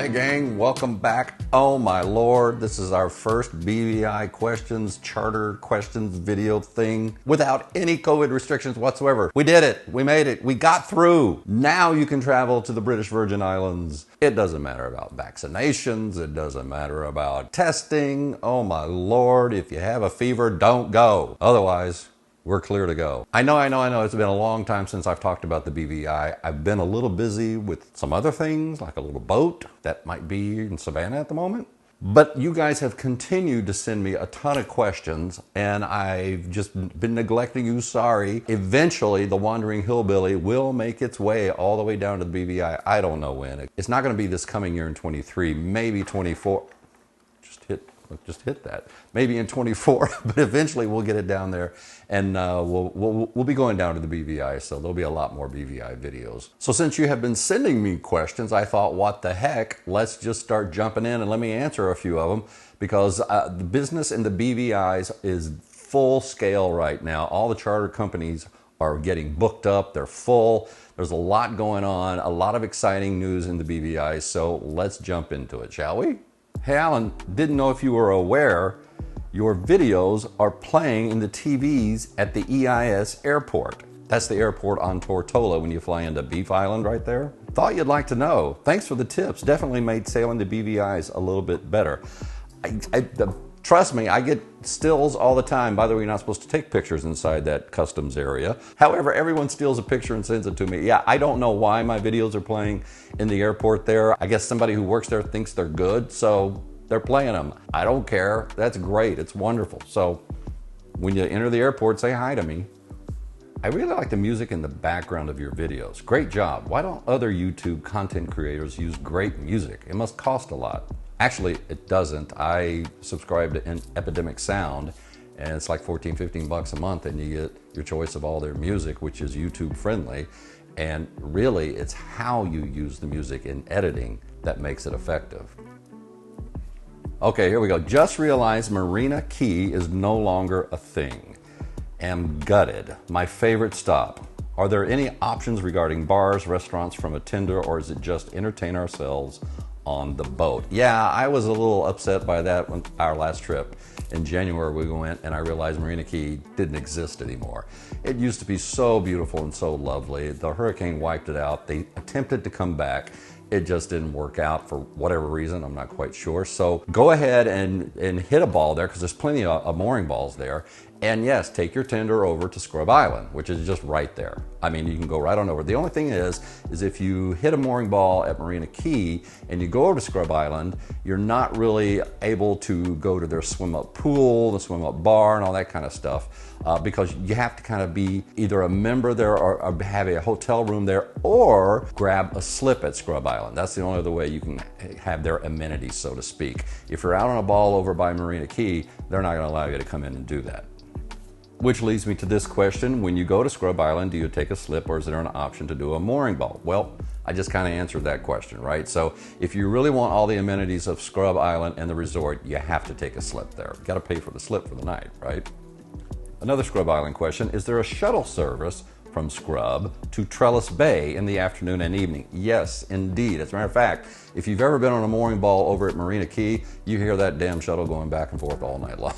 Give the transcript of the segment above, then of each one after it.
Hey gang, welcome back. Oh my lord, this is our first BVI questions, charter questions video thing without any COVID restrictions whatsoever. We did it. We made it. We got through. Now you can travel to the British Virgin Islands. It doesn't matter about vaccinations. It doesn't matter about testing. Oh my lord, if you have a fever, don't go. Otherwise, we're clear to go. I know. It's been a long time since I've talked about the BVI. I've been a little busy with some other things, like a little boat that might be in Savannah at the moment. But you guys have continued to send me a ton of questions, and I've just been neglecting you, sorry. Eventually, the Wandering Hillbilly will make its way all the way down to the BVI. I don't know when. It's not gonna be this coming year in 23, maybe 24. Just hit that. Maybe in 24, but eventually we'll get it down there, and we'll be going down to the BVI, so there'll be a lot more BVI videos. So since you have been sending me questions, I thought, what the heck? Let's just start jumping in and let me answer a few of them, because the business in the BVIs is full scale right now. All the charter companies are getting booked up. They're full. There's a lot going on, a lot of exciting news in the BVI, so let's jump into it, shall we? Hey Alan, didn't know if you were aware, your videos are playing in the TVs at the EIS airport. That's the airport on Tortola when you fly into Beef Island right there. Thought you'd like to know. Thanks for the tips. Definitely made sailing the BVIs a little bit better. Trust me, I get stills all the time. By the way, you're not supposed to take pictures inside that customs area. However, everyone steals a picture and sends it to me. Yeah, I don't know why my videos are playing in the airport there. I guess somebody who works there thinks they're good, so they're playing them. I don't care. That's great. It's wonderful. So when you enter the airport, say hi to me. I really like the music in the background of your videos. Great job. Why don't other YouTube content creators use great music? It must cost a lot. Actually, it doesn't. I subscribe to Epidemic Sound, and it's like 14, 15 bucks a month, and you get your choice of all their music, which is YouTube friendly. And really, it's how you use the music in editing that makes it effective. Okay, here we go. Just realized Marina Cay is no longer a thing. Am gutted. My favorite stop. Are there any options regarding bars, restaurants from a tender, or is it just entertain ourselves on the boat? Yeah, I was a little upset by that when our last trip. In January we went and I realized Marina Cay didn't exist anymore. It used to be so beautiful and so lovely. The hurricane wiped it out. They attempted to come back. It just didn't work out for whatever reason. I'm not quite sure. So go ahead and hit a ball there, because there's plenty of mooring balls there. And yes, take your tender over to Scrub Island, which is just right there. I mean, you can go right on over. The only thing is if you hit a mooring ball at Marina Cay and you go over to Scrub Island, you're not really able to go to their swim up pool, the swim up bar, and all that kind of stuff, because you have to kind of be either a member there or have a hotel room there, or grab a slip at Scrub Island. That's the only other way you can have their amenities, so to speak. If you're out on a ball over by Marina Cay, they're not going to allow you to come in and do that. Which leads me to this question. When you go to Scrub Island, do you take a slip, or is there an option to do a mooring ball? Well, I just kind of answered that question, right? So if you really want all the amenities of Scrub Island and the resort, you have to take a slip there. You got to pay for the slip for the night, right? Another Scrub Island question. Is there a shuttle service from Scrub to Trellis Bay in the afternoon and evening? Yes, indeed. As a matter of fact, if you've ever been on a mooring ball over at Marina Cay, you hear that damn shuttle going back and forth all night long.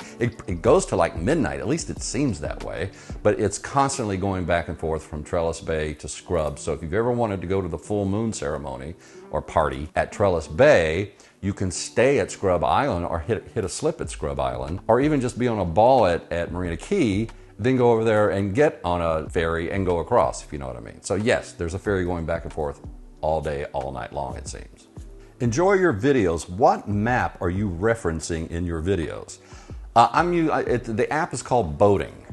It goes to like midnight, at least it seems that way, but it's constantly going back and forth from Trellis Bay to Scrub. So if you've ever wanted to go to the full moon ceremony or party at Trellis Bay, you can stay at Scrub Island or hit a slip at Scrub Island, or even just be on a ball at Marina Cay, then go over there and get on a ferry and go across, if you know what I mean. So yes, there's a ferry going back and forth all day, all night long, it seems. Enjoy your videos. What map are you referencing in your videos? The app is called Boating,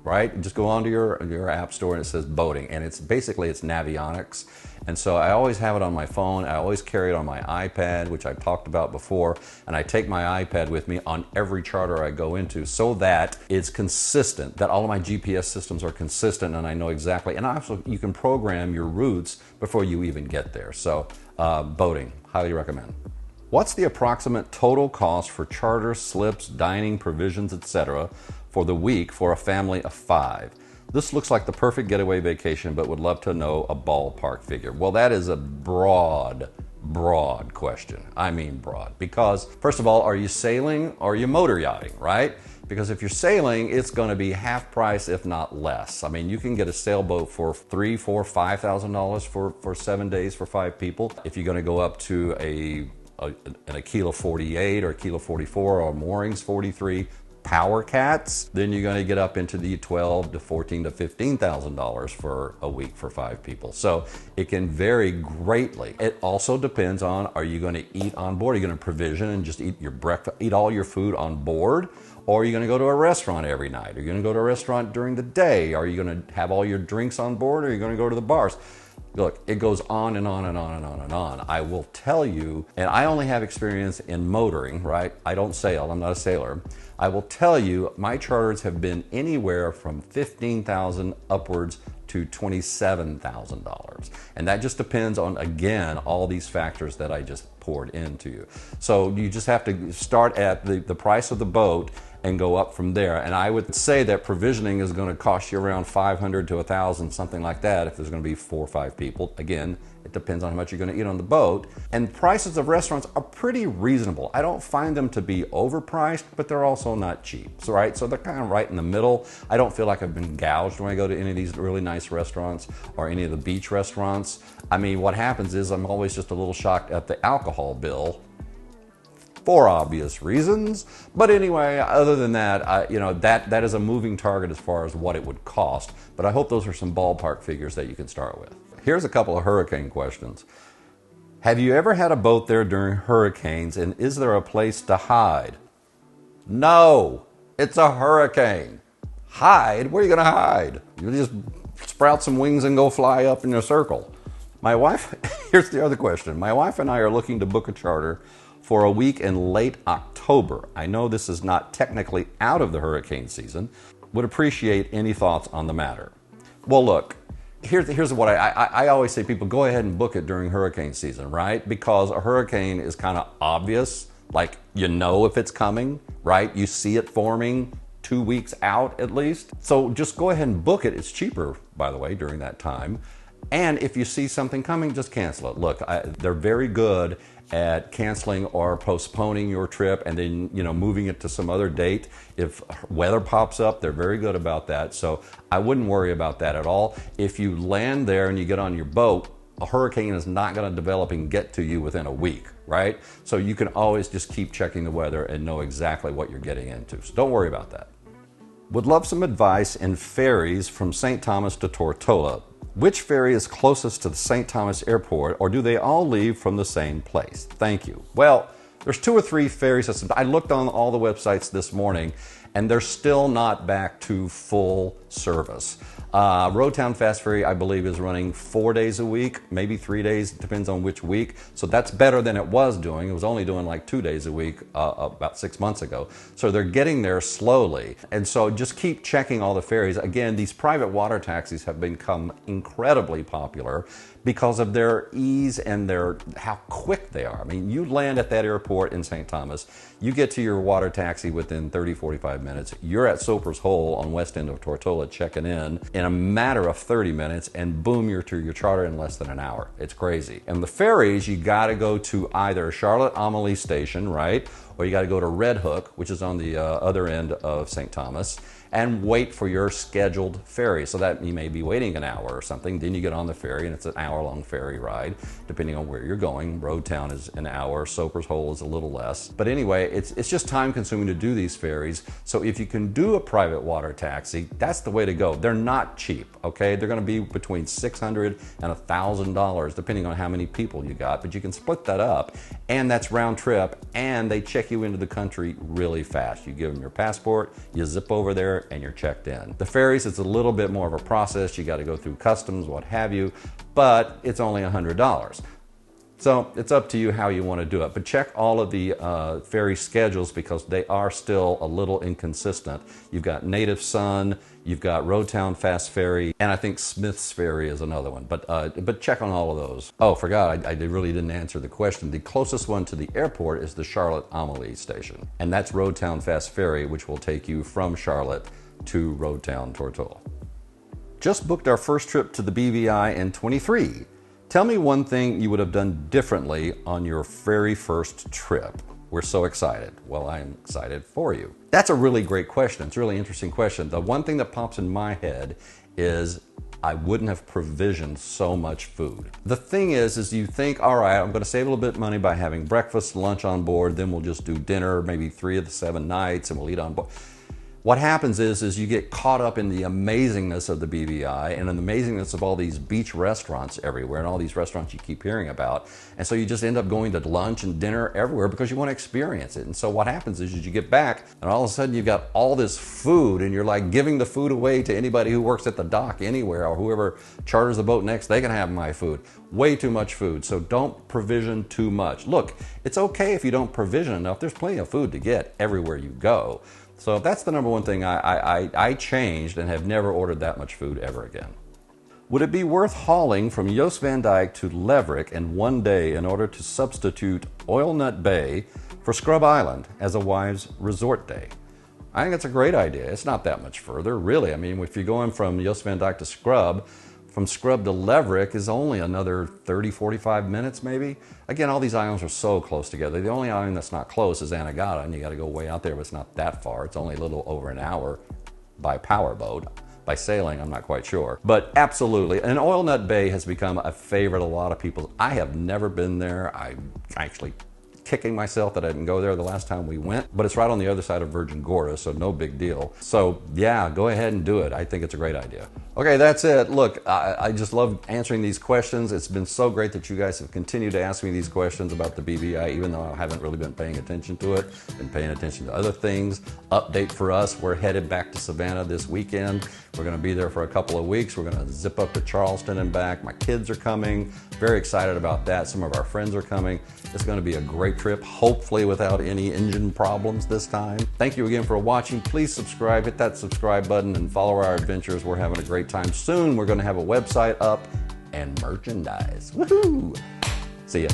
right? Just go onto your app store and it says Boating, and it's Navionics. And so I always have it on my phone. I always carry it on my iPad, which I've talked about before. And I take my iPad with me on every charter I go into, so that it's consistent, that all of my GPS systems are consistent and I know exactly. And also you can program your routes before you even get there. So Boating, highly recommend. What's the approximate total cost for charter, slips, dining, provisions, etc. for the week for a family of 5? This looks like the perfect getaway vacation, but would love to know a ballpark figure. Well, that is a broad broad question. I mean broad. Because, first of all, are you sailing or are you motor yachting, right? Because if you're sailing, it's going to be half price, if not less. I mean, you can get a sailboat for $3,000, $4,000, $5,000 for 7 days for 5 people. If you're going to go up to a kilo 48 or a kilo 44 or moorings 43 power cats, then you're going to get up into the $12,000 to $14,000 to $15,000 for a week for 5 people. So it can vary greatly. It also depends on, are you going to eat on board? Are you going to provision and just eat your breakfast, eat all your food on board? Or are you going to go to a restaurant every night? Are you going to go to a restaurant during the day? Are you going to have all your drinks on board? Or are you going to go to the bars? Look, it goes on and on and on and on and on. I will tell you, and I only have experience in motoring, right? I don't sail, I'm not a sailor. I will tell you, my charters have been anywhere from $15,000 upwards to $27,000. And that just depends on, again, all these factors that I just poured into you. So you just have to start at the price of the boat and go up from there. And I would say that provisioning is going to cost you around $500 to $1,000, something like that, if there's going to be 4 or 5 people. Again, it depends on how much you're going to eat on the boat. And prices of restaurants are pretty reasonable. I don't find them to be overpriced, but they're also not cheap. So, right? So they're kind of right in the middle. I don't feel like I've been gouged when I go to any of these really nice restaurants or any of the beach restaurants. I mean, what happens is I'm always just a little shocked at the alcohol bill, for obvious reasons. But anyway, other than that, that is a moving target as far as what it would cost. But I hope those are some ballpark figures that you can start with. Here's a couple of hurricane questions. Have you ever had a boat there during hurricanes, and is there a place to hide? No, it's a hurricane. Hide? Where are you going to hide? You just sprout some wings and go fly up in a circle. My wife, here's the other question. My wife and I are looking to book a charter for a week in late October. I know this is not technically out of the hurricane season. Would appreciate any thoughts on the matter. Well, look, here's what I always say, people go ahead and book it during hurricane season, right? Because a hurricane is kind of obvious, like you know if it's coming, right? You see it forming 2 weeks out at least. So just go ahead and book it. It's cheaper, by the way, during that time. And if you see something coming, just cancel it. Look, they're very good at canceling or postponing your trip and then, moving it to some other date. If weather pops up, they're very good about that. So I wouldn't worry about that at all. If you land there and you get on your boat, a hurricane is not going to develop and get to you within a week, right? So you can always just keep checking the weather and know exactly what you're getting into. So don't worry about that. Would love some advice in ferries from St. Thomas to Tortola. Which ferry is closest to the St. Thomas airport, or do they all leave from the same place? Thank you. Well, there's 2 or 3 ferry systems. I looked on all the websites this morning, and they're still not back to full service. Roadtown Fast Ferry, I believe, is running 4 days a week, maybe 3 days, depends on which week. So that's better than it was doing. It was only doing like 2 days a week about 6 months ago. So they're getting there slowly. And so just keep checking all the ferries. Again, these private water taxis have become incredibly popular because of their ease and how quick they are. I mean, you land at that airport in St. Thomas, you get to your water taxi within 30, 45 minutes. You're at Soper's Hole on west end of Tortola checking in a matter of 30 minutes, and boom, you're to your charter in less than an hour. It's crazy. And the ferries, you gotta go to either Charlotte Amalie Station, right? Or you gotta go to Red Hook, which is on the other end of St. Thomas, and wait for your scheduled ferry. So that you may be waiting an hour or something. Then you get on the ferry, and it's an hour-long ferry ride, depending on where you're going. Roadtown is an hour. Soper's Hole is a little less. But anyway, it's just time-consuming to do these ferries. So if you can do a private water taxi, that's the way to go. They're not cheap, okay? They're going to be between $600 and $1,000, depending on how many people you got. But you can split that up, and that's round trip, and they check you into the country really fast. You give them your passport, you zip over there, and you're checked in. The ferries, it's a little bit more of a process. You got to go through customs, what have you, but it's only $100. So it's up to you how you want to do it. But check all of the ferry schedules because they are still a little inconsistent. You've got Native Sun, you've got Roadtown Fast Ferry, and I think Smith's Ferry is another one. But check on all of those. Oh, forgot, I really didn't answer the question. The closest one to the airport is the Charlotte Amalie Station. And that's Roadtown Fast Ferry, which will take you from Charlotte to Roadtown Tortola. Just booked our first trip to the BVI in 23. Tell me one thing you would have done differently on your very first trip. We're so excited. Well, I'm excited for you. That's a really great question. It's a really interesting question. The one thing that pops in my head is I wouldn't have provisioned so much food. The thing is you think, all right, I'm going to save a little bit of money by having breakfast, lunch on board, then we'll just do dinner, maybe 3 of the 7 nights, and we'll eat on board. What happens is you get caught up in the amazingness of the BVI and in the amazingness of all these beach restaurants everywhere and all these restaurants you keep hearing about. And so you just end up going to lunch and dinner everywhere because you want to experience it. And so what happens is you get back and all of a sudden you've got all this food and you're like giving the food away to anybody who works at the dock anywhere, or whoever charters the boat next, they can have my food. Way too much food. So don't provision too much. Look, it's okay if you don't provision enough. There's plenty of food to get everywhere you go. So that's the number one thing I changed and have never ordered that much food ever again. Would it be worth hauling from Jost Van Dyke to Leverrick in one day in order to substitute Oil Nut Bay for Scrub Island as a wives' resort day? I think it's a great idea. It's not that much further, really. I mean, if you're going from Jost Van Dyke to Scrub, from Scrub to Leverrick is only another 30, 45 minutes maybe. Again, all these islands are so close together. The only island that's not close is Anegada, and you got to go way out there, but it's not that far. It's only a little over an hour by powerboat. By sailing, I'm not quite sure. But absolutely, and Oil Nut Bay has become a favorite of a lot of people. I have never been there. I'm actually kicking myself that I didn't go there the last time we went, but it's right on the other side of Virgin Gorda, so no big deal. So yeah, go ahead and do it. I think it's a great idea. Okay, that's it. Look, I just love answering these questions. It's been so great that you guys have continued to ask me these questions about the BVI, even though I haven't really been paying attention to it, been paying attention to other things. Update for us, we're headed back to Savannah this weekend. We're gonna be there for a couple of weeks. We're gonna zip up to Charleston and back. My kids are coming. Very excited about that. Some of our friends are coming. It's gonna be a great trip, hopefully without any engine problems this time. Thank you again for watching. Please subscribe, hit that subscribe button and follow our adventures. We're having a great time. Soon we're gonna have a website up and merchandise. Woohoo! See ya.